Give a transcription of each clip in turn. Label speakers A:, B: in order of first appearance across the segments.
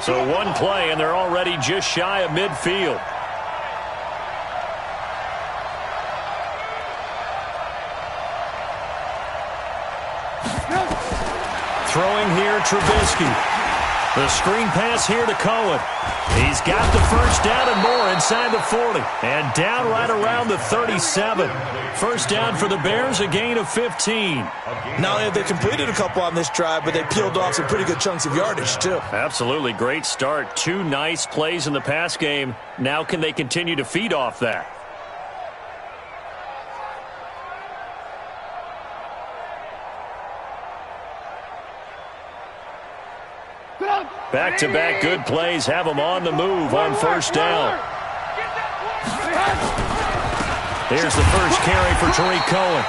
A: So one play, and they're already just shy of midfield. Throwing here, Trubisky. The screen pass here to Cohen. He's got the first down and more inside the 40. And down right around the 37. First down for the Bears, a gain of 15.
B: Not only have they completed a couple on this drive, but they peeled off some pretty good chunks of yardage, too.
A: Absolutely great start. 2 nice plays in the pass game. Now can they continue to feed off that? Back-to-back good plays have them on the move on first down. Here's the first carry for Tariq Cohen.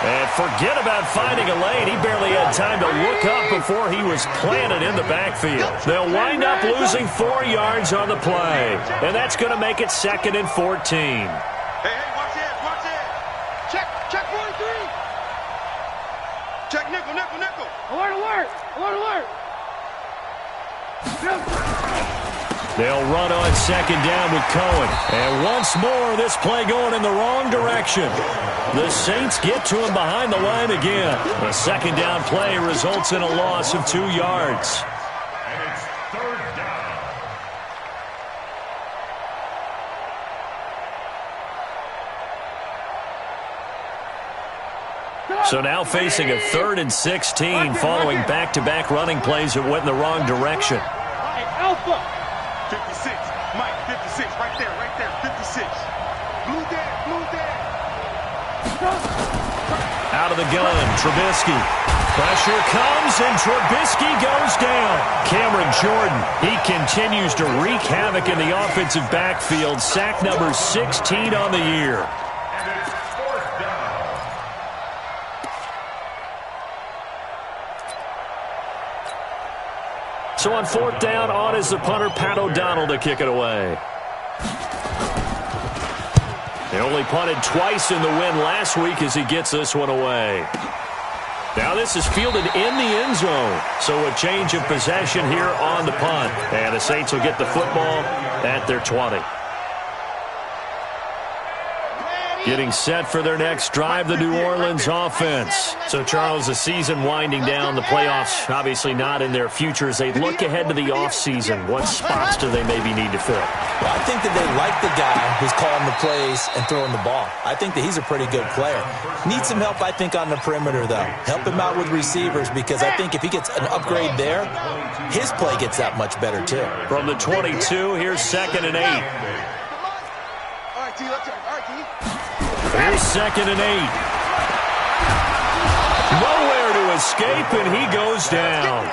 A: And forget about finding a lane. He barely had time to look up before he was planted in the backfield. They'll wind up losing 4 yards on the play. And that's going to make it 2nd and 14.
C: Hey, watch it. Check 43. Check nickel. Alert.
A: They'll run on second down with Cohen. And once more, this play going in the wrong direction. The Saints get to him behind the line again. The second down play results in a loss of 2 yards.
D: And it's 3rd down.
A: So now facing a 3rd and 16 following back-to-back running plays that went in the wrong direction.
C: Alpha. 56. Mike, 56. Right there. 56. Blue there.
A: Out of the gun, Trubisky. Pressure comes, and Trubisky goes down. Cameron Jordan, he continues to wreak havoc in the offensive backfield. Sack number 16 on the year. So on 4th down, on is the punter, Pat O'Donnell, to kick it away. They only punted twice in the win last week as he gets this one away. Now this is fielded in the end zone. So a change of possession here on the punt. And the Saints will get the football at their 20. Getting set for their next drive, the New Orleans offense. So, Charles, the season winding down, the playoffs obviously not in their future. As they look ahead to the offseason, what spots do they maybe need to fill?
B: Well, I think that they like the guy who's calling the plays and throwing the ball. I think that he's a pretty good player. Needs some help, I think, on the perimeter, though. Help him out with receivers, because I think if he gets an upgrade there, his play gets that much better, too.
A: From the 22, here's 2nd and 8.
C: All right, T, let's go. All right, T.
A: Here's 2nd and 8. Nowhere to escape, and he goes down.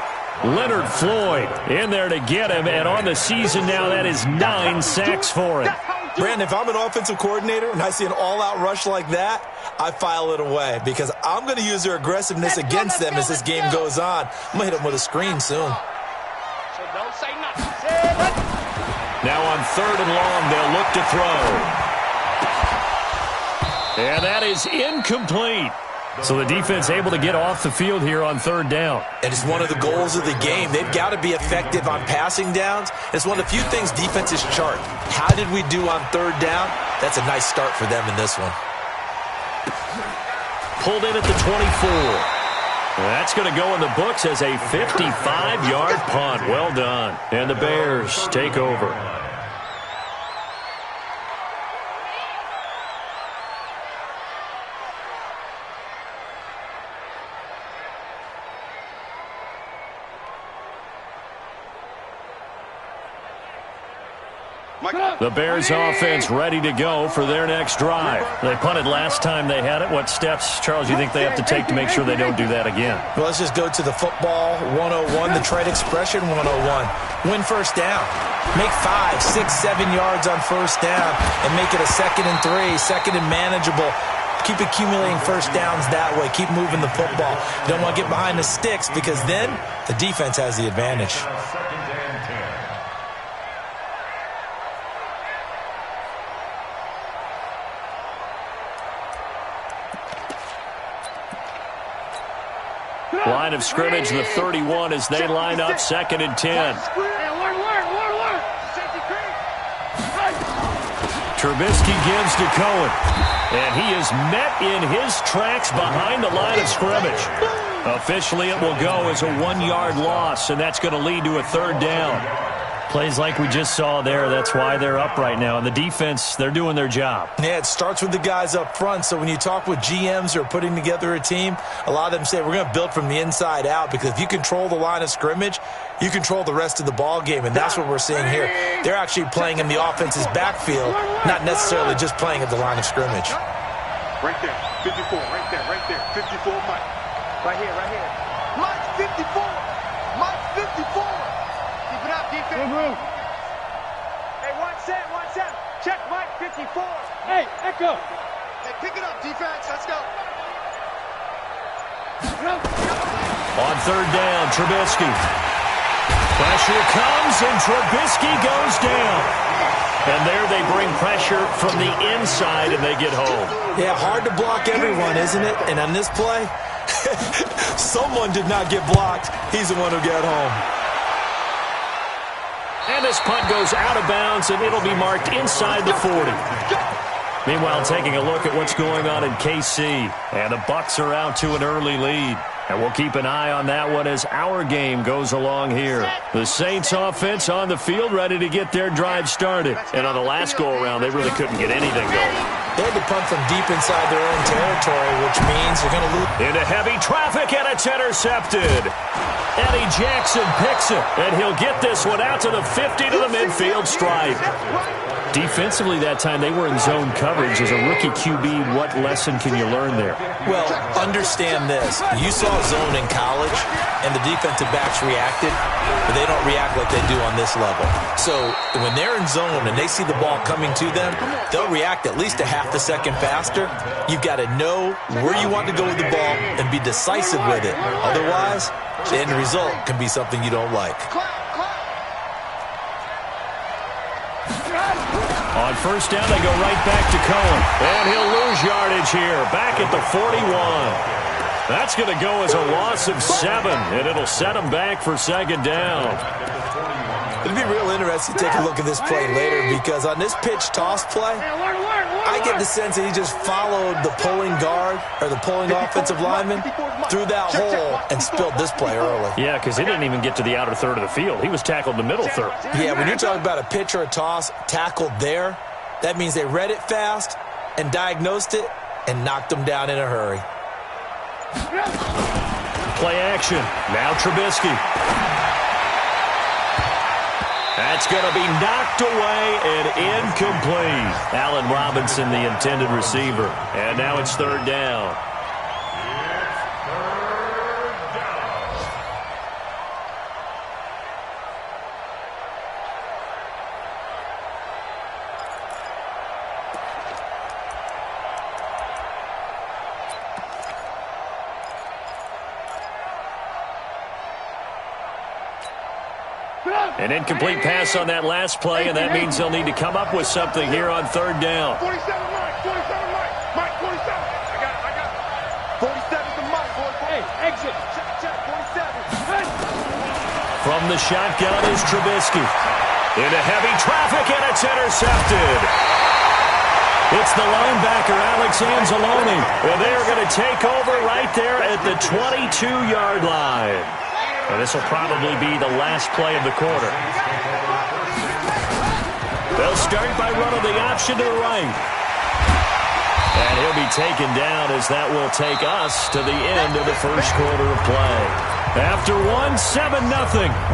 A: Leonard Floyd in there to get him, and on the season now, that is 9 sacks for him.
B: Brandon, if I'm an offensive coordinator and I see an all-out rush like that, I file it away, because I'm going to use their aggressiveness against them as this game goes on. I'm going to hit them with a screen soon.
C: So don't say nothing.
A: Now on 3rd and long, they'll look to throw. And that is incomplete. So the defense able to get off the field here on 3rd down.
B: And it's one of the goals of the game. They've got to be effective on passing downs. It's one of the few things defenses chart. How did we do on 3rd down? That's a nice start for them in this one.
A: Pulled in at the 24. That's going to go in the books as a 55-yard punt. Well done. And the Bears take over. The Bears offense ready to go for their next drive. They punted last time they had it. What steps, Charles, do you think they have to take to make sure they don't do that again?
B: Well, let's just go to the football 101, the trade expression 101. Win first down. Make 5, 6, 7 yards on first down and make it a 2nd and 3, 2nd and manageable. Keep accumulating first downs that way. Keep moving the football. You don't want to get behind the sticks, because then the defense has the advantage.
A: Line of scrimmage, the 31, as they line up 2nd and 10. Trubisky gives to Cohen. And he is met in his tracks behind the line of scrimmage. Officially, it will go as a 1-yard loss, and that's going to lead to a 3rd down. Plays like we just saw there, that's why they're up right now. And the defense, they're doing their job.
B: Yeah, it starts with the guys up front. So when you talk with GMs who are putting together a team, a lot of them say we're going to build from the inside out, because if you control the line of scrimmage, you control the rest of the ball game, and that's what we're seeing here. They're actually playing in the offense's backfield, not necessarily just playing at the line of scrimmage.
C: Right there, 54, right there, 54, Mike. Right here. Mike, 54. Mike, 54. Keep it up, defense. Hey, one set. Check Mike, 54. Hey, Echo. Hey, pick it up, defense. Let's go.
A: On 3rd down, Trubisky. Pressure comes, and Trubisky goes down. And there they bring pressure from the inside, and they get home.
B: Yeah, hard to block everyone, isn't it? And on this play, someone did not get blocked. He's the one who got home.
A: And this punt goes out of bounds, and it'll be marked inside the 40. Meanwhile, taking a look at what's going on in KC. And the Bucks are out to an early lead. And we'll keep an eye on that one as our game goes along here. The Saints offense on the field, ready to get their drive started. And on the last go-around, they really couldn't get anything going.
B: They had to punt from deep inside their own territory, which means they're going to lose.
A: Into heavy traffic, and it's intercepted. Eddie Jackson picks it, and he'll get this one out to the 50 to the midfield stripe. Defensively that time, they were in zone coverage. As a rookie QB, what lesson can you learn there?
B: Well, understand this. You saw zone in college, and the defensive backs reacted, but they don't react like they do on this level. So when they're in zone and they see the ball coming to them, they'll react at least a half a second faster. You've got to know where you want to go with the ball and be decisive with it. Otherwise, the end result can be something you don't like.
A: On 1st down, they go right back to Cohen. And he'll lose yardage here, back at the 41. That's going to go as a loss of 7, and it'll set him back for 2nd down.
B: It'll be real interesting to take a look at this play later, because on this pitch toss play, I get the sense that he just followed the pulling guard or the pulling offensive lineman through that hole and spilled this play early.
A: Yeah, because he didn't even get to the outer third of the field. He was tackled in the middle third.
B: Yeah, when you're talking about a pitch or a toss tackled there, that means they read it fast and diagnosed it and knocked him down in a hurry.
A: Play action. Now Trubisky. That's going to be knocked away and incomplete. Allen Robinson, the intended receiver. And now it's 3rd down. An incomplete pass on that last play, and that means they'll need to come up with something here on 3rd down.
C: 47 Mike. 47 Mike, 47. I got it. 47 to Mike, boy. Hey, exit. Check, 47.
A: From the shotgun is Trubisky. Into heavy traffic, and it's intercepted. It's the linebacker, Alex Anzalone, and they're going to take over right there at the 22-yard line. And this will probably be the last play of the quarter. They'll start by running the option to the right. And he'll be taken down as that will take us to the end of the first quarter of play. After 7-0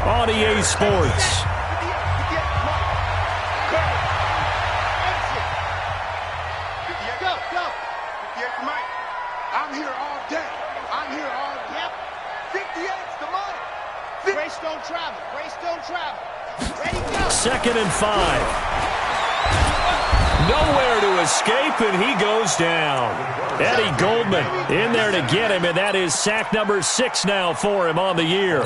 A: on EA Sports.
C: I'm here all day. I'm here all day. 58's the money. Race don't travel. Race don't travel. Ready, go.
A: 2nd and 5. Nowhere to escape, and he goes down. Eddie Goldman in there to get him, and that is sack number 6 now for him on the year.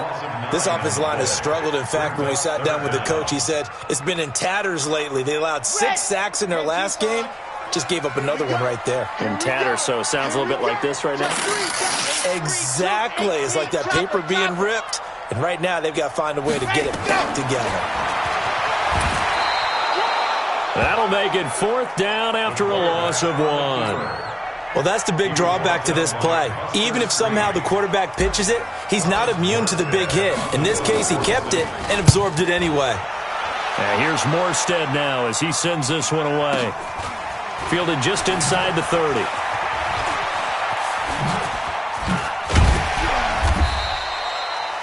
B: This offensive line has struggled. In fact, when we sat down with the coach, he said it's been in tatters lately. They allowed 6 sacks in their last game. Just gave up another one right there.
A: In tatters, so it sounds a little bit like this right now.
B: Exactly. It's like that paper being ripped. And right now, they've got to find a way to get it back together.
A: That'll make it 4th down after a loss of 1.
B: Well, that's the big drawback to this play. Even if somehow the quarterback pitches it, he's not immune to the big hit. In this case, he kept it and absorbed it anyway.
A: Here's Morstead now as he sends this one away. Fielded just inside the 30.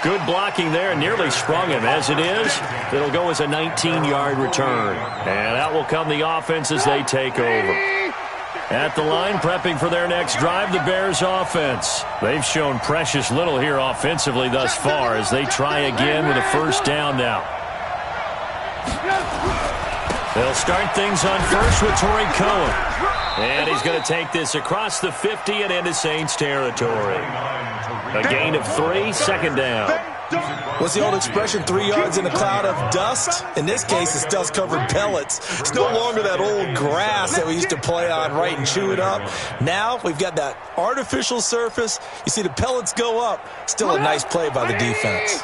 A: Good blocking there, nearly sprung him. As it is, it'll go as a 19-yard return. And out will come the offense as they take over. At the line, prepping for their next drive, the Bears offense. They've shown precious little here offensively thus far as they try again with a 1st down now. They'll start things on first with Torrey Cohen. And he's going to take this across the 50 and into Saints territory. A gain of 3, 2nd down.
B: What's the old expression, 3 yards in a cloud of dust? In this case, it's dust-covered pellets. It's no longer that old grass that we used to play on, right, and chew it up. Now we've got that artificial surface. You see the pellets go up. Still a nice play by the defense.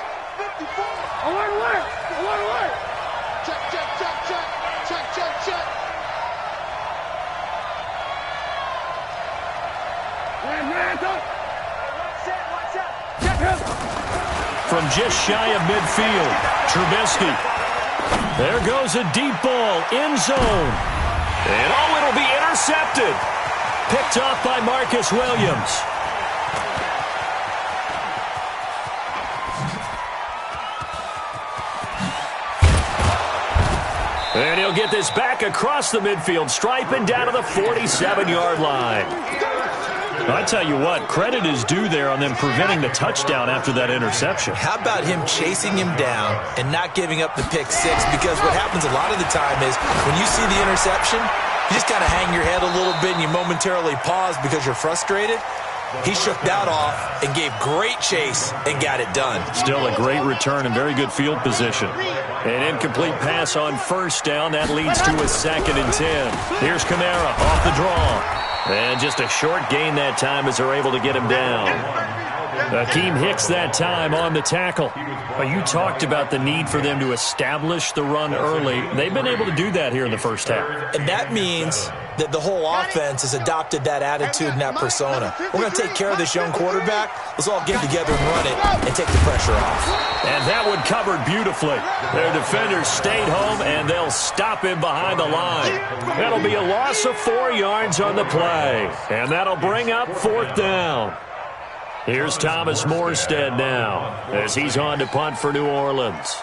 A: From just shy of midfield, Trubisky. There goes a deep ball, end zone. And it'll be intercepted. Picked off by Marcus Williams. And he'll get this back across the midfield stripe and down to the 47-yard line. I tell you what, credit is due there on them preventing the touchdown after that interception.
B: How about him chasing him down and not giving up the pick 6? Because what happens a lot of the time is when you see the interception, you just kind of hang your head a little bit and you momentarily pause because you're frustrated. He shook that off and gave great chase and got it done.
A: Still a great return and very good field position. An incomplete pass on 1st down. That leads to a 2nd and 10. Here's Kamara off the draw. And just a short gain that time as they're able to get him down. Akeem Hicks that time on the tackle. You talked about the need for them to establish the run early. They've been able to do that here in the 1st half.
B: And that means that the whole offense has adopted that attitude and that persona. We're going to take care of this young quarterback. Let's all get together and run it and take the pressure off.
A: And that one covered beautifully. Their defenders stayed home, and they'll stop him behind the line. That'll be a loss of 4 yards on the play. And that'll bring up 4th down. Here's Thomas Morstead now as he's on to punt for New Orleans.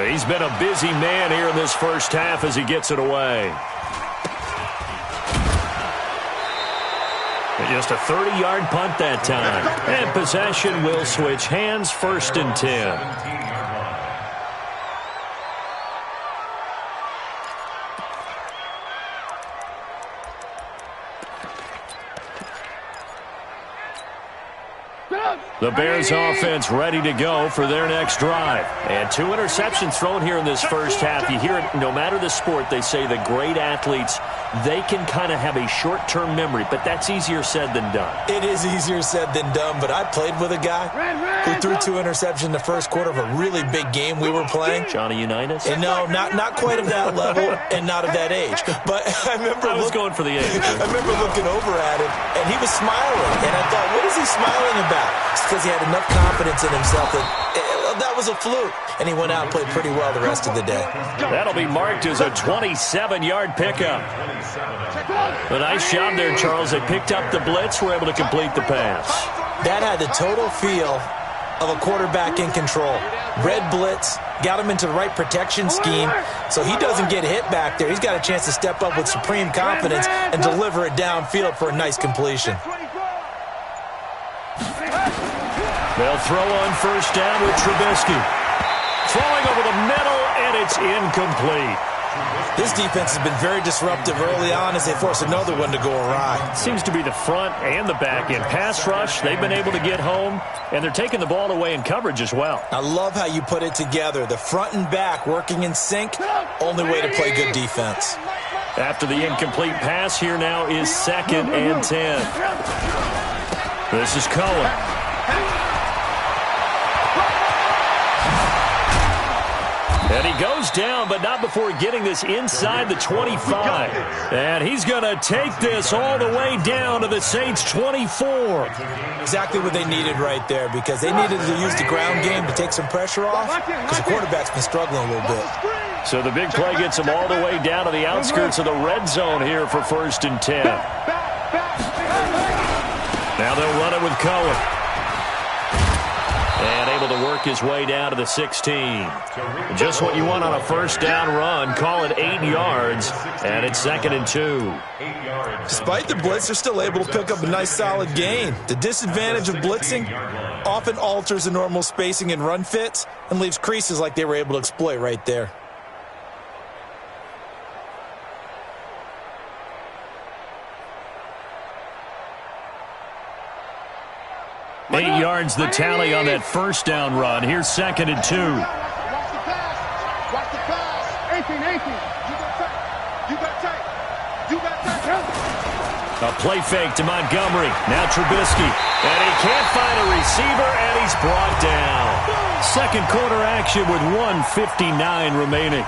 A: He's been a busy man here in this 1st half as he gets it away. Just a 30-yard punt that time. And possession will switch hands, 1st and 10. The Bears offense ready to go for their next drive. And 2 interceptions thrown here in this 1st half. You hear it, no matter the sport, they say the great athletes, they can kind of have a short-term memory, but that's easier said than done.
B: It is easier said than done, but I played with a guy who threw 2 interceptions in the 1st quarter of a really big game we were playing.
A: Johnny Unitas?
B: And no, not quite of that level and not of that age. But I was
A: going for the age.
B: I remember looking over at him, and he was smiling. And I thought, what is he smiling about? It's because he had enough confidence in himself that was a fluke. And he went out and played pretty well the rest of the day.
A: That'll be marked as a 27-yard pickup. A nice job there, Charles. They picked up the blitz, were able to complete the pass.
B: That had the total feel of a quarterback in control. Red blitz, got him into the right protection scheme, so he doesn't get hit back there. He's got a chance to step up with supreme confidence and deliver it downfield for a nice completion.
A: They'll throw on 1st down with Trubisky. Throwing over the middle, and it's incomplete.
B: This defense has been very disruptive early on as they force another one to go awry.
A: Seems to be the front and the back end. Pass rush, they've been able to get home, and they're taking the ball away in coverage as well.
B: I love how you put it together. The front and back working in sync, only way to play good defense.
A: After the incomplete pass, here now is 2nd and 10. This is Cohen. And he goes down, but not before getting this inside the 25. And he's going to take this all the way down to the Saints' 24.
B: Exactly what they needed right there, because they needed to use the ground game to take some pressure off, because the quarterback's been struggling a little bit.
A: So the big play gets him all the way down to the outskirts of the red zone here for 1st and 10. Now they'll run it with Cohen. And able to work his way down to the 16. Just what you want on a first down run. Call it 8 yards, and it's 2nd and 2.
B: Despite the blitz, they're still able to pick up a nice solid gain. The disadvantage of blitzing often alters the normal spacing and run fits and leaves creases like they were able to exploit right there.
A: 8 yards the tally on that first down run. Here's 2nd and 2.
C: Watch the pass. Watch the pass. 18. You got tight. You got tight.
A: A play fake to Montgomery. Now Trubisky. And he can't find a receiver, and he's brought down. Second quarter action with 1:59 remaining.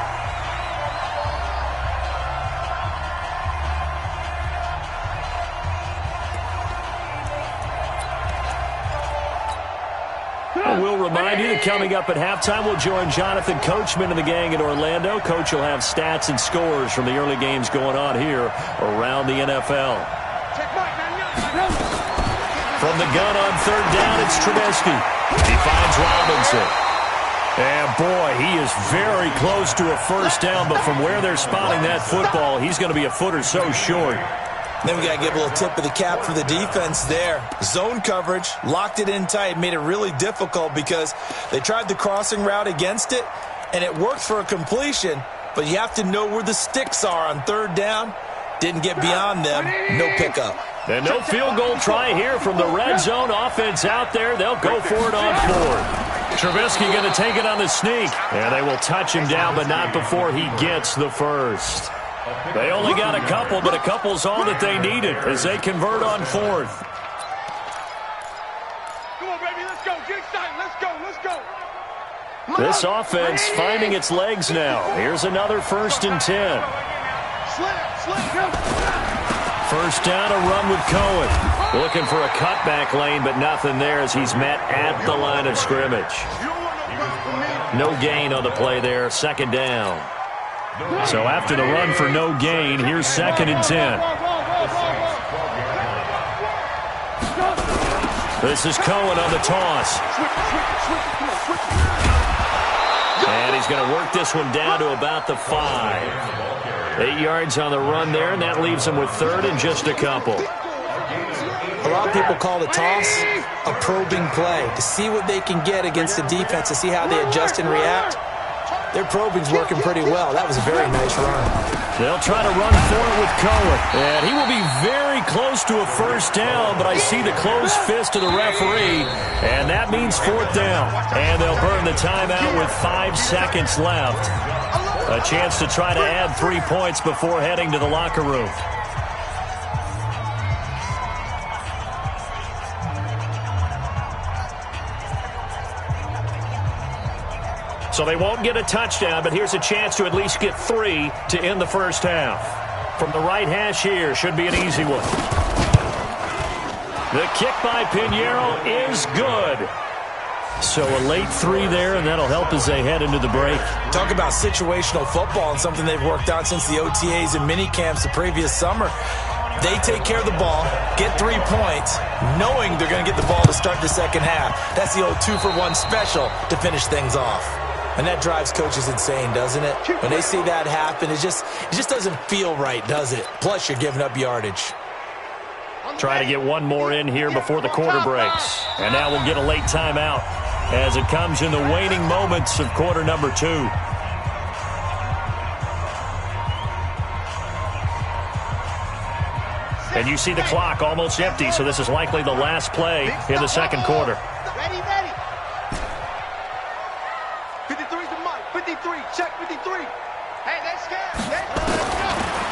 A: We'll remind you that coming up at halftime, we'll join Jonathan Coachman and the gang in Orlando. Coach will have stats and scores from the early games going on here around the NFL. From the gun on 3rd down, it's Trubisky. He finds Robinson. And boy, he is very close to a first down, but from where they're spotting that football, he's going to be a foot or so short.
B: Then we got to give a little tip of the cap for the defense there. Zone coverage, locked it in tight, made it really difficult because they tried the crossing route against it, and it worked for a completion, but you have to know where the sticks are on 3rd down. Didn't get beyond them, no pickup.
A: And no field goal try here from the red zone. Offense out there, they'll go for it on 4th. Trubisky going to take it on the sneak, and they will touch him down, but not before he gets the first. They only got a couple, but a couple's all that they needed as they convert on 4th.
C: Come on, baby, let's go. Get excited. Let's go.
A: This offense finding its legs now. Here's another 1st and 10. First down, a run with Cohen. Looking for a cutback lane, but nothing there as he's met at the line of scrimmage. No gain on the play there. 2nd down. So after the run for no gain, here's 2nd and 10. This is Cohen on the toss. And he's going to work this one down to about the 5. 8 yards on the run there, and that leaves him with 3rd and just a couple.
B: A lot of people call the toss a probing play to see what they can get against the defense, to see how they adjust and react. Their probing's working pretty well. That was a very nice run.
A: They'll try to run for it with Cohen. And he will be very close to a first down, but I see the closed fist of the referee, and that means 4th down. And they'll burn the timeout with 5 seconds left. A chance to try to add 3 points before heading to the locker room. So they won't get a touchdown, but here's a chance to at least get 3 to end the first half. From the right hash here, should be an easy one. The kick by Pinheiro is good. So a late 3 there, and that'll help as they head into the break.
B: Talk about situational football and something they've worked on since the OTAs and mini camps the previous summer. They take care of the ball, get 3 points, knowing they're going to get the ball to start the second half. That's the old 2-for-1 special to finish things off. And that drives coaches insane, doesn't it? When they see that happen, it just doesn't feel right, does it? Plus, you're giving up yardage.
A: Try to get one more in here before the quarter breaks. And now we'll get a late timeout as it comes in the waning moments of quarter number 2. And you see the clock almost empty, so this is likely the last play in the second quarter.
C: Ready. 53's the mic. 53. Check 53. Hey, let's go. Let's go.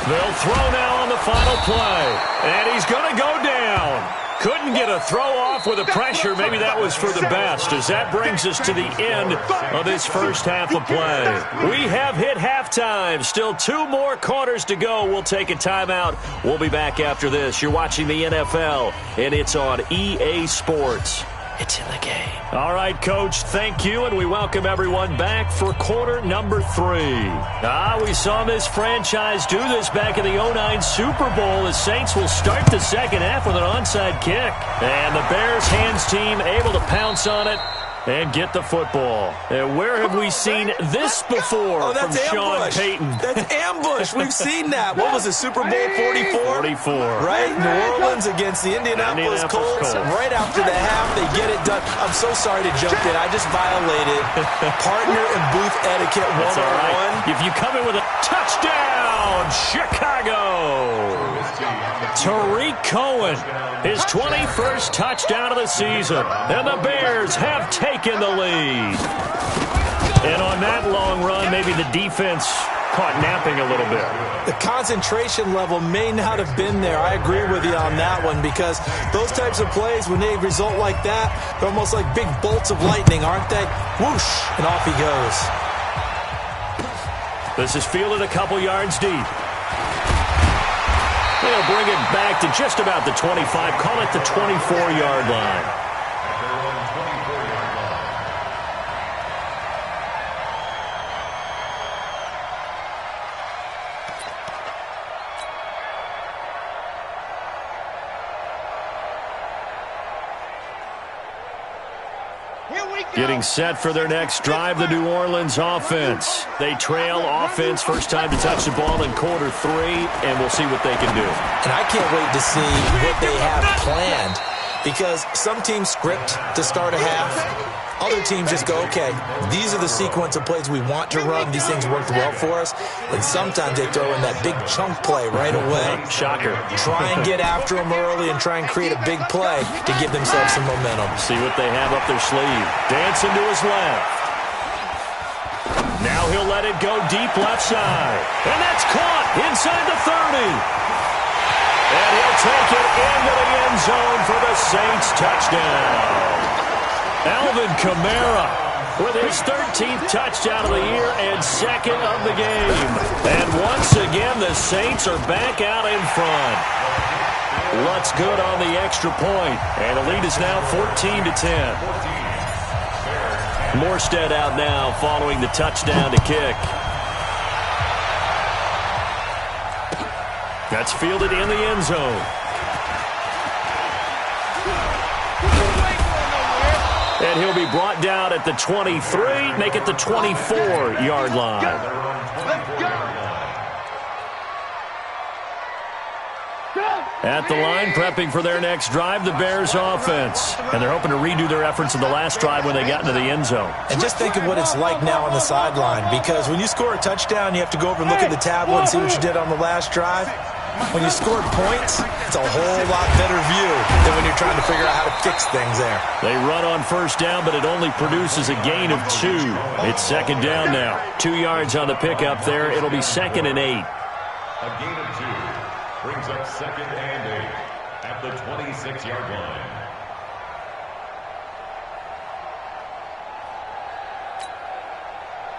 A: They'll throw now on the final play. And he's going to go down. Couldn't get a throw off with the pressure. Maybe that was for the best, as that brings us to the end of this first half of play. We have hit halftime. Still 2 more quarters to go. We'll take a timeout. We'll be back after this. You're watching the NFL, and it's on EA Sports. It's in the game. All right, Coach, thank you, and we welcome everyone back for quarter number 3. We saw this franchise do this back in the 2009 Super Bowl. The Saints will start the second half with an onside kick. And the Bears hands team able to pounce on it and get the football. And where have we seen this before from Sean Payton?
B: That's ambush. We've seen that. What was it, Super Bowl 44?
A: 44.
B: Right? New Orleans against the Indianapolis Colts. Right after the half, they get it done. I'm so sorry to jump in. I just violated partner and booth etiquette 101.
A: Right. If you come in with a touchdown, Chicago. Tariq Cohen, his 21st touchdown of the season. And the Bears have taken the lead. And on that long run, maybe the defense caught napping a little bit.
B: The concentration level may not have been there. I agree with you on that one, because those types of plays, when they result like that, they're almost like big bolts of lightning, aren't they? Whoosh, and off he goes.
A: This is fielded a couple yards deep. They'll bring it back to just about the 25. Call it the 24-yard line. Getting set for their next drive, the New Orleans offense. They trail offense, first time to touch the ball in quarter 3, and we'll see what they can do.
B: And I can't wait to see what they have planned, because some teams script to start a half. Other teams just go, okay, these are the sequence of plays we want to run. These things worked well for us. And sometimes they throw in that big chunk play right away.
A: Shocker.
B: Try and get after them early and try and create a big play to give themselves some momentum.
A: See what they have up their sleeve. Dancing to his left. Now he'll let it go deep left side. And that's caught inside the 30. And he'll take it into the end zone for the Saints touchdown. Alvin Kamara with his 13th touchdown of the year and second of the game. And once again, the Saints are back out in front. Lutz good on the extra point, and the lead is now 14-10. Morstead out now following the touchdown to kick. That's fielded in the end zone. And he'll be brought down at the 23, make it the 24-yard line. At the line, prepping for their next drive, the Bears offense. And they're hoping to redo their efforts in the last drive when they got into the end zone.
B: And just think of what it's like now on the sideline, because when you score a touchdown, you have to go over and look at the tablet and see what you did on the last drive. When you scored points, it's a whole lot better view than when you're trying to figure out how to fix things there.
A: They run on first down, but it only produces a gain of 2. It's second down now. 2 yards on the pickup there. It'll be 2nd and 8.
D: A gain of 2 brings up 2nd and 8 at the 26-yard line.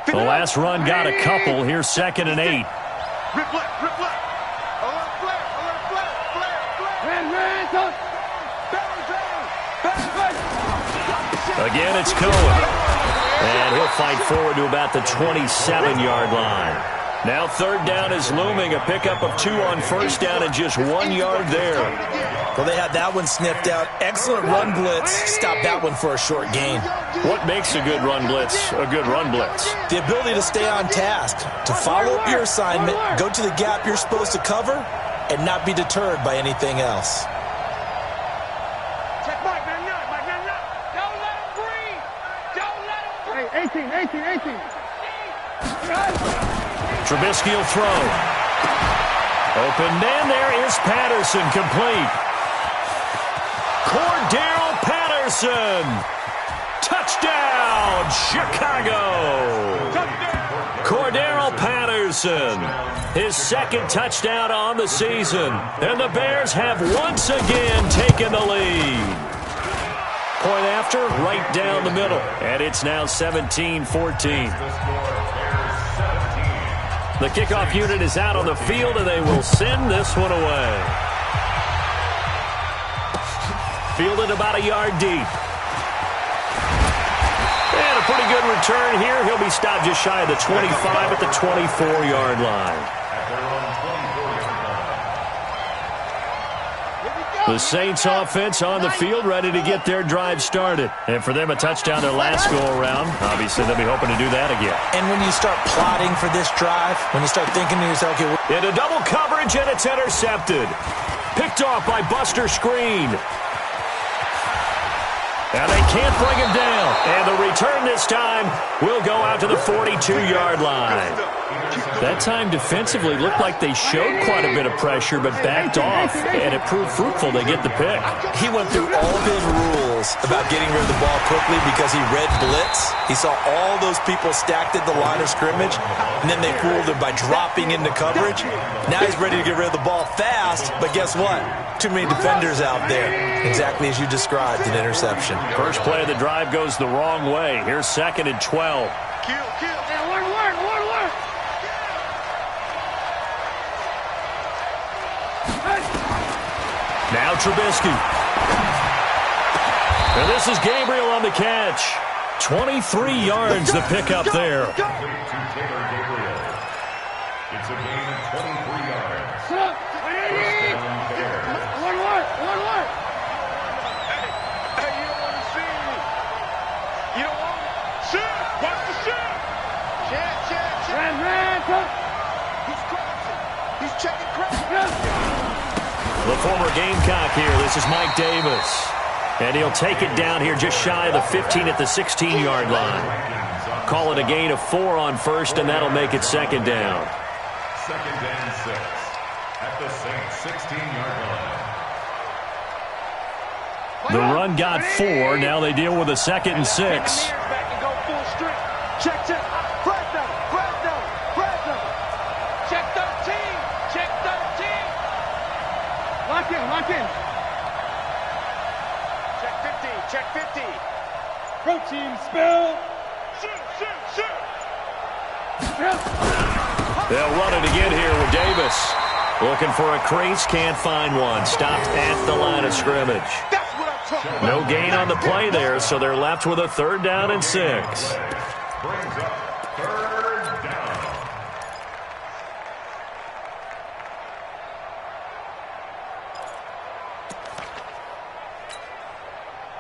A: The last run got a couple. Here's 2nd and 8.
C: Rip left, rip left.
A: Again, it's Cohen. And he'll fight forward to about the 27-yard line. Now 3rd down is looming. A pickup of 2 on first down and just 1 yard there.
B: Well, they had that one sniffed out. Excellent run blitz. Stop that one for a short gain.
A: What makes a good run blitz a good run blitz?
B: The ability to stay on task, to follow up your assignment, go to the gap you're supposed to cover, and not be deterred by anything else.
C: Check Mike, man, don't let him breathe. Don't let him breathe. 18.
A: Trubisky will throw. Open man, there is Patterson, complete. Cordero Patterson. Touchdown, Chicago. Cordero Patterson his second touchdown on the season. And the Bears have once again taken the lead. Point after, right down the middle. And it's now 17-14. The kickoff unit is out on the field, and they will send this one away. Fielded about a yard deep. And a pretty good return here. He'll be stopped just shy of the 25 at the 24-yard line. The Saints offense on the field, ready to get their drive started. And for them, a touchdown their last go-around. Obviously, they'll be hoping to do that again.
B: And when you start plotting for this drive, when you start thinking to yourself, okay,
A: into double coverage, and it's intercepted. Picked off by Buster Screen. And they can't bring him down. And the return this time will go out to the 42-yard line. That time defensively looked like they showed quite a bit of pressure but backed off, and it proved fruitful. They get the pick.
B: he went through all of his rules about getting rid of the ball quickly because he read blitz. He saw all those people stacked at the line of scrimmage, and then they fooled him by dropping into coverage. Now he's ready to get rid of the ball fast, but guess what? Too many defenders out there. Exactly as you described, an interception.
A: First play of the drive goes the wrong way. Here's 2nd and 12. Now Trubisky. And this is Gabriel on the catch. 23 yards the pickup there.
D: It's a gain of 23 yards.
C: Hey, you don't want to see me. You don't want me. Shit, watch the shit. Shit. He's crossing. He's checking crossing.
A: The former Gamecock here. This is Mike Davis. And he'll take it down here just shy of the 15 at the 16-yard line. Call it a gain of 4 on first, and that'll make it 2nd down.
D: 2nd and 6 at the Saints 16-yard line.
A: The run got 4. Now they deal with a 2nd and 6.
C: Back and go full strength. Check. Press down. Check 13. Lock in. Check 50. Protein spill. Shoot.
A: They'll run it again here with Davis. Looking for a crease, can't find one. Stopped at the line of scrimmage.
C: That's what I'm talking about.
A: No gain on the play there, so they're left with a 3rd down and 6.
D: Brings up 3rd down.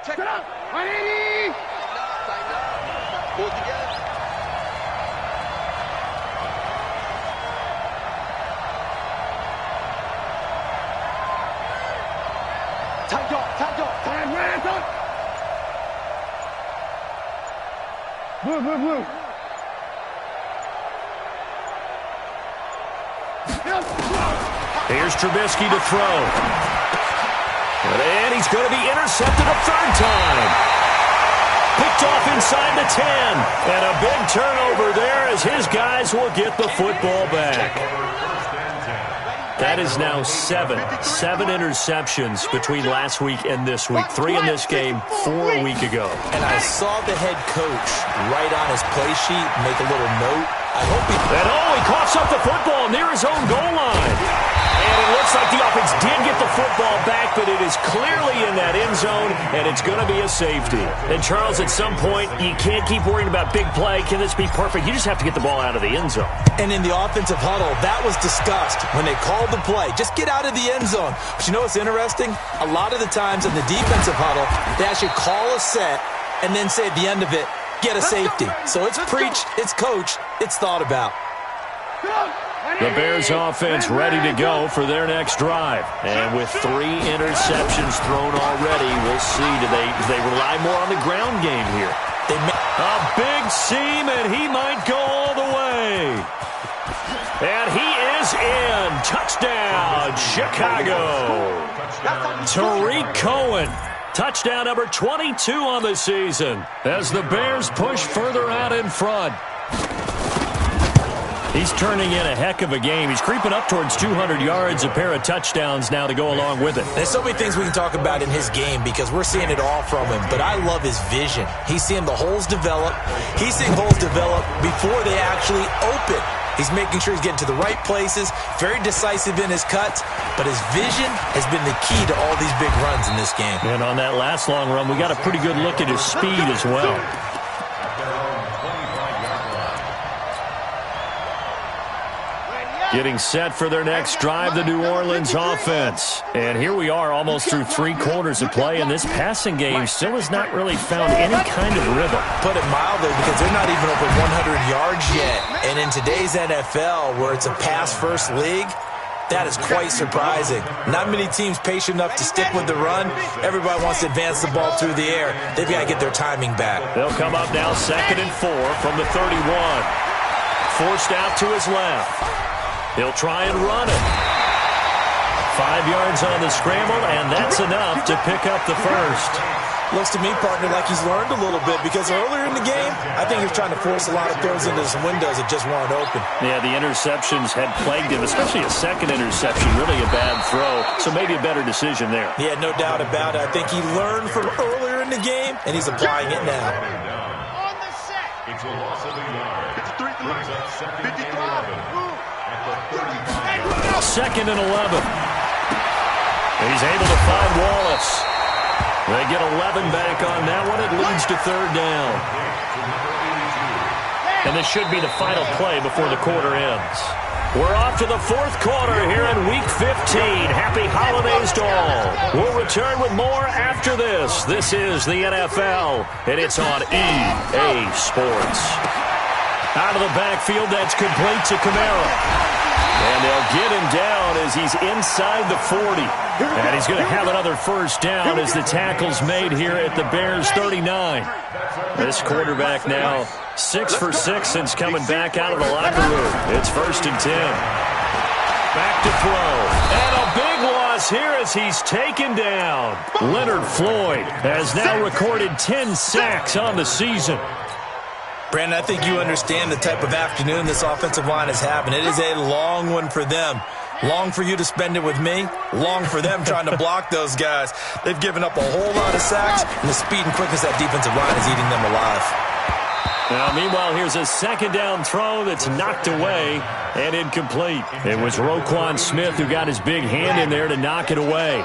C: Check it out. 180. Pull it together. Tight dog. Blue.
A: Here's Trubisky to throw. And he's going to be intercepted a 3rd time. Picked off inside the 10. And a big turnover there as his guys will get the football back. That is now 7 interceptions between last week and this week. 3 in this game, 4 a week ago.
B: And I saw the head coach write on his play sheet, make a little note. I hope he...
A: And he coughs up the football near his own goal line. And it looks like the offense did get the football back, but it is clearly in that end zone, and it's going to be a safety. And, Charles, at some point, you can't keep worrying about big play. Can this be perfect? You just have to get the ball out of the end zone.
B: And in the offensive huddle, that was discussed when they called the play. Just get out of the end zone. But you know what's interesting? A lot of the times in the defensive huddle, they actually call a set and then say at the end of it, get a safety. So it's preached, it's coached, it's thought about.
A: The Bears offense ready to go for their next drive. And with 3 interceptions thrown already, we'll see. Do they rely more on the ground game here? A big seam, and he might go all the way. And he is in. Touchdown, Chicago. Tariq Cohen. Touchdown number 22 on the season as the Bears push further out in front. He's turning in a heck of a game. He's creeping up towards 200 yards, a pair of touchdowns now to go along with it.
B: There's so many things we can talk about in his game because we're seeing it all from him, but I love his vision. He's seeing the holes develop. He's seeing holes develop before they actually open. He's making sure he's getting to the right places, very decisive in his cuts, but his vision has been the key to all these big runs in this game.
A: And on that last long run, we got a pretty good look at his speed as well. Getting set for their next drive, the New Orleans offense. And here we are almost through 3 quarters of play, and this passing game still has not really found any kind of rhythm.
B: Put it mildly, because they're not even over 100 yards yet. And in today's NFL, where it's a pass-first league, that is quite surprising. Not many teams patient enough to stick with the run. Everybody wants to advance the ball through the air. They've got to get their timing back.
A: They'll come up now 2nd and 4 from the 31. Forced out to his left. He'll try and run it. 5 yards on the scramble, and that's enough to pick up the first.
B: Looks to me, partner, like he's learned a little bit, because earlier in the game, I think he was trying to force a lot of throws into some windows that just weren't open.
A: Yeah, the interceptions had plagued him, especially a second interception, really a bad throw, so maybe a better decision there.
B: Yeah, no doubt about it. I think he learned from earlier in the game, and he's applying it now.
C: On the set.
D: It's a loss of a yard.
C: 53 to
D: Brings up 2nd and 11. At the 35.
A: 2nd and 11. He's able to find Wallace. They get 11 back on that one. It leads to 3rd down. And this should be the final play before the quarter ends. We're off to the 4th quarter here in Week 15. Happy holidays to all. We'll return with more after this. This is the NFL, and it's on EA Sports. Out of the backfield, that's complete to Kamara. And they'll get him down as he's inside the 40. And he's going to have another first down as the tackle's made here at the Bears 39. This quarterback now 6 for 6 since coming back out of the locker room. It's 1st and 10. Back to throw. And a big loss here as he's taken down. Leonard Floyd has now recorded 10 sacks on the season.
B: Brandon, I think you understand the type of afternoon this offensive line is having. It is a long one for them. Long for you to spend it with me. Long for them trying to block those guys. They've given up a whole lot of sacks, and the speed and quickness of that defensive line is eating them alive.
A: Now, meanwhile, here's a 2nd down throw that's knocked away and incomplete. It was Roquan Smith who got his big hand in there to knock it away.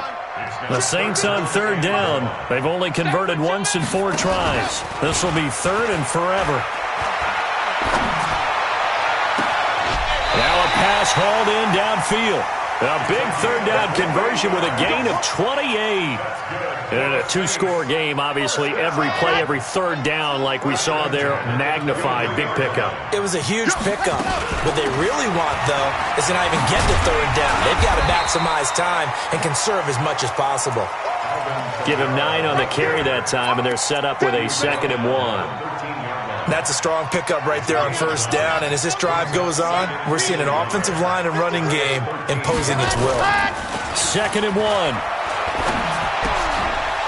A: The Saints on 3rd down. They've only converted once in 4 tries. This will be 3rd and forever. Now a pass hauled in downfield. A big 3rd down conversion with a gain of 28. And a 2-score game, obviously, every play, every 3rd down, like we saw there, magnified, big pickup.
B: It was a huge pickup. What they really want, though, is to not even get to 3rd down. They've got to maximize time and conserve as much as possible.
A: Give him 9 on the carry that time, and they're set up with a 2nd and 1.
B: That's a strong pickup right there on 1st down, and as this drive goes on, we're seeing an offensive line and running game imposing its will.
A: 2nd and 1.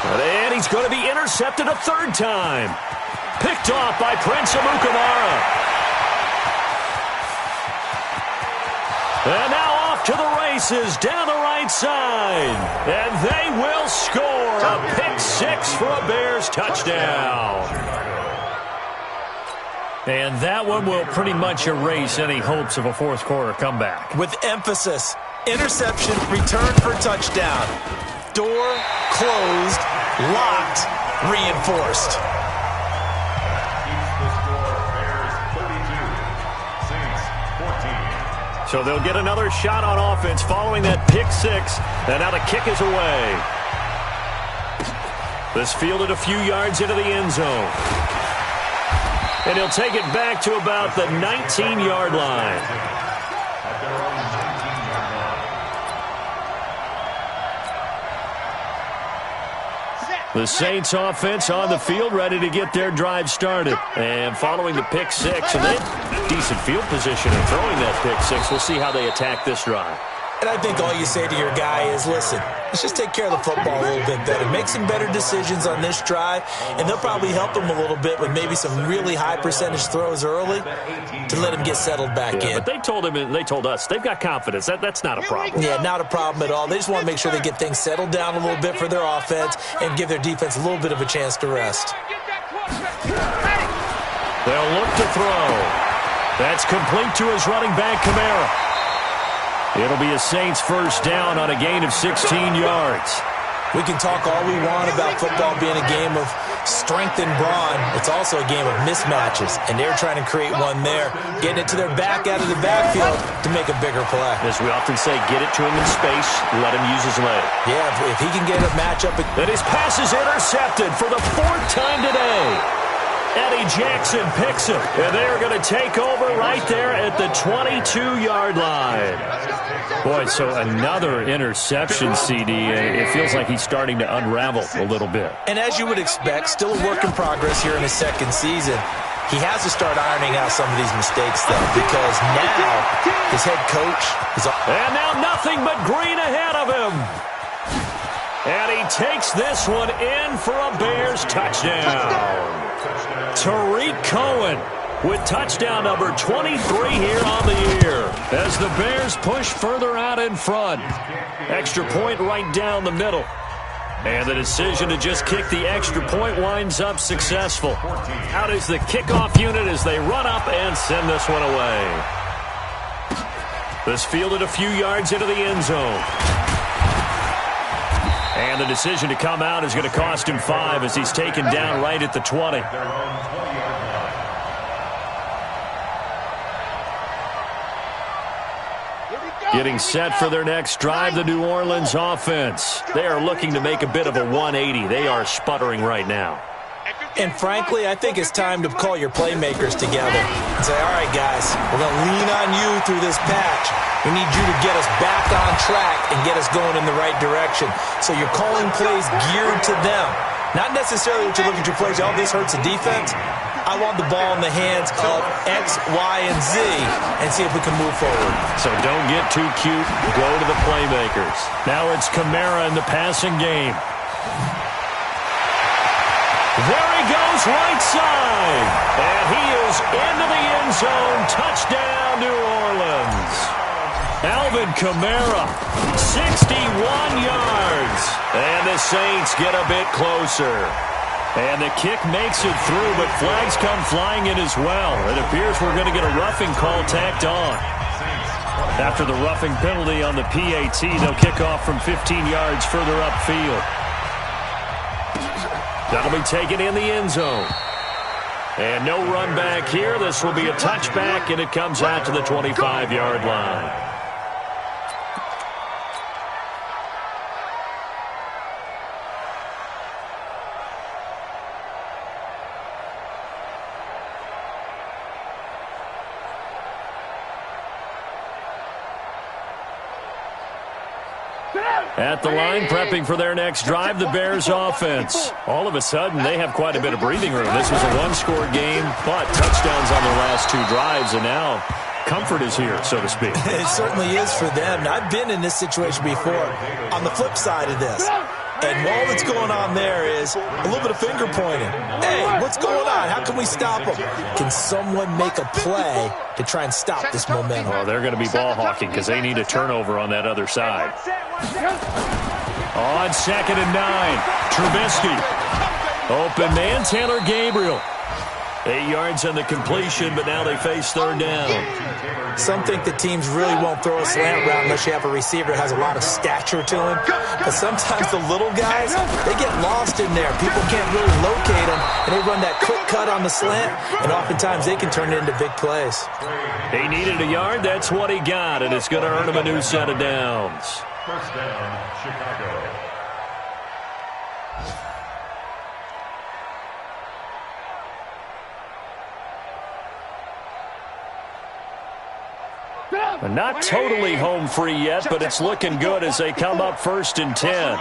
A: And he's going to be intercepted a 3rd time. Picked off by Prince Amukamara. And now off to the races down the right side. And they will score a pick 6 for a Bears touchdown. And that one will pretty much erase any hopes of a 4th quarter comeback.
B: With emphasis, interception, return for touchdown. Door closed, locked, reinforced.
A: So they'll get another shot on offense following that pick 6. And now the kick is away. This fielded a few yards into the end zone. And he'll take it back to about the 19-yard line. The Saints offense on the field, ready to get their drive started. And following the pick 6, and they decent field position in throwing that pick 6. We'll see how they attack this drive.
B: And I think all you say to your guy is, listen, let's just take care of the football a little bit better. Make some better decisions on this drive, and they'll probably help him a little bit with maybe some really high percentage throws early to let him get settled back in.
A: But they told him, and they told us, they've got confidence. That's not a problem.
B: Yeah, not a problem at all. They just want to make sure they get things settled down a little bit for their offense and give their defense a little bit of a chance to rest.
A: They'll look to throw. That's complete to his running back, Kamara. It'll be a Saints first down on a gain of 16 yards.
B: We can talk all we want about football being a game of strength and brawn. It's also a game of mismatches, and they're trying to create one there, getting it to their back out of the backfield to make a bigger play.
A: As we often say, get it to him in space, let him use his leg.
B: Yeah, if he can get a matchup.
A: And his pass is intercepted for the 4th time today. Eddie Jackson picks him, and they're going to take over right there at the 22-yard line. Boy, so another interception, CD. It feels like he's starting to unravel a little bit.
B: And as you would expect, still a work in progress here in his second season. He has to start ironing out some of these mistakes, though, because now his head coach is...
A: And now nothing but green ahead of him. And he takes this one in for a Bears touchdown. Tariq Cohen with touchdown number 23 here on the year as the Bears push further out in front. Extra point right down the middle. And the decision to just kick the extra point winds up successful. Out is the kickoff unit as they run up and send this one away. This fielded a few yards into the end zone. And the decision to come out is going to cost him 5 as he's taken down right at the 20. Getting set for their next drive, the New Orleans offense. They are looking to make a bit of a 180. They are sputtering right now.
B: And frankly, I think it's time to call your playmakers together and say, all right, guys, we're going to lean on you through this patch. We need you to get us back on track and get us going in the right direction. So you're calling plays geared to them. Not necessarily that you look at your plays, oh, this hurts the defense. I want the ball in the hands of X, Y, and Z and see if we can move forward.
A: So don't get too cute. Go to the playmakers. Now it's Kamara in the passing game. There he goes, right side. And he is into the end zone. Touchdown, New Orleans. Alvin Kamara, 61 yards. And the Saints get a bit closer. And the kick makes it through, but flags come flying in as well. It appears we're going to get a roughing call tacked on. After the roughing penalty on the PAT, they'll kick off from 15 yards further upfield. That'll be taken in the end zone. And no run back here. This will be a touchback, and it comes out to the 25-yard line. At the line, prepping for their next drive, the Bears offense. All of a sudden, they have quite a bit of breathing room. This was a one-score game, but touchdowns on their last 2 drives, and now comfort is here, so to speak.
B: It certainly is for them. I've been in this situation before on the flip side of this. And all that's going on there is a little bit of finger pointing. Hey, what's going on? How can we stop them? Can someone make a play to try and stop this momentum?
A: Oh, they're going to be ball hawking because they need a turnover on that other side. On 2nd and 9, Trubisky. Open man, Taylor Gabriel. 8 yards on the completion, but now they face 3rd down.
B: Some think the teams really won't throw a slant route unless you have a receiver that has a lot of stature to him. But sometimes the little guys, they get lost in there. People can't really locate them, and they run that quick cut on the slant, and oftentimes they can turn it into big plays.
A: He needed a yard. That's what he got, and it's going to earn him a new set of downs.
D: First down, Chicago.
A: Not totally home free yet, but it's looking good as they come up 1st and 10.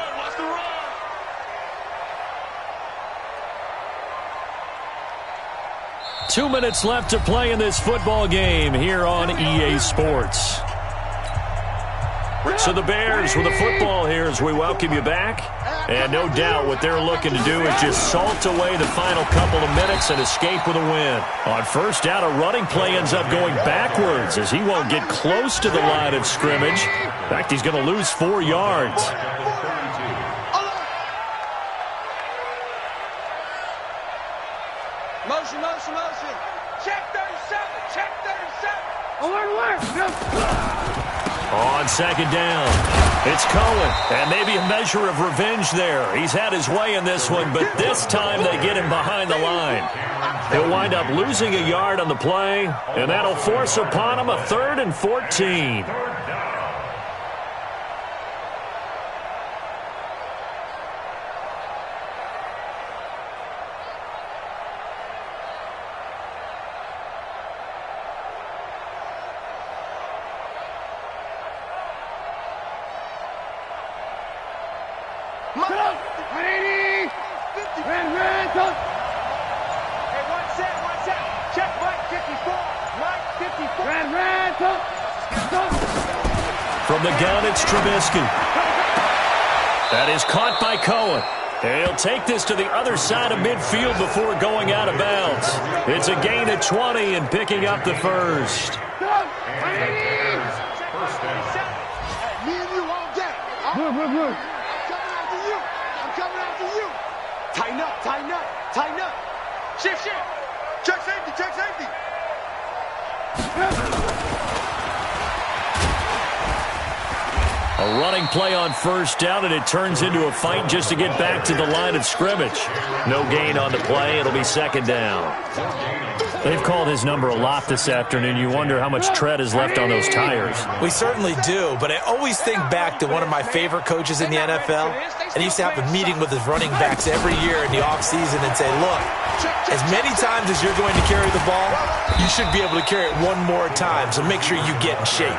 A: Two minutes left to play in this football game here on EA Sports. So the Bears with the football here as we welcome you back. And no doubt what they're looking to do is just salt away the final couple of minutes and escape with a win. On first down, a running play ends up going backwards as he won't get close to the line of scrimmage. In fact, he's going to lose 4 yards.
C: Motion, motion, motion. Check 37, check 37. Alert.
A: On second down, it's Cohen, and maybe a measure of revenge there. He's had his way in this one, but this time they get him behind the line. He'll wind up losing a yard on the play, and that'll force upon him a 3rd and 14. From the gun, it's Trubisky. That is caught by Cohen. And he'll take this to the other side of midfield before going out of bounds. It's a gain of 20 and picking up the first.
C: Me and you all day. I'm coming after you. I'm coming after you. Tighten up, tighten up, tighten up. Shift, shift. Check safety, check safety.
A: A running play on first down, and it turns into a fight just to get back to the line of scrimmage. No gain on the play. It'll be second down. They've called his number a lot this afternoon. You wonder how much tread is left on those tires.
B: We certainly do, but I always think back to one of my favorite coaches in the NFL, and he used to have a meeting with his running backs every year in the offseason and say, look, as many times as you're going to carry the ball, you should be able to carry it one more time, so make sure you get in shape.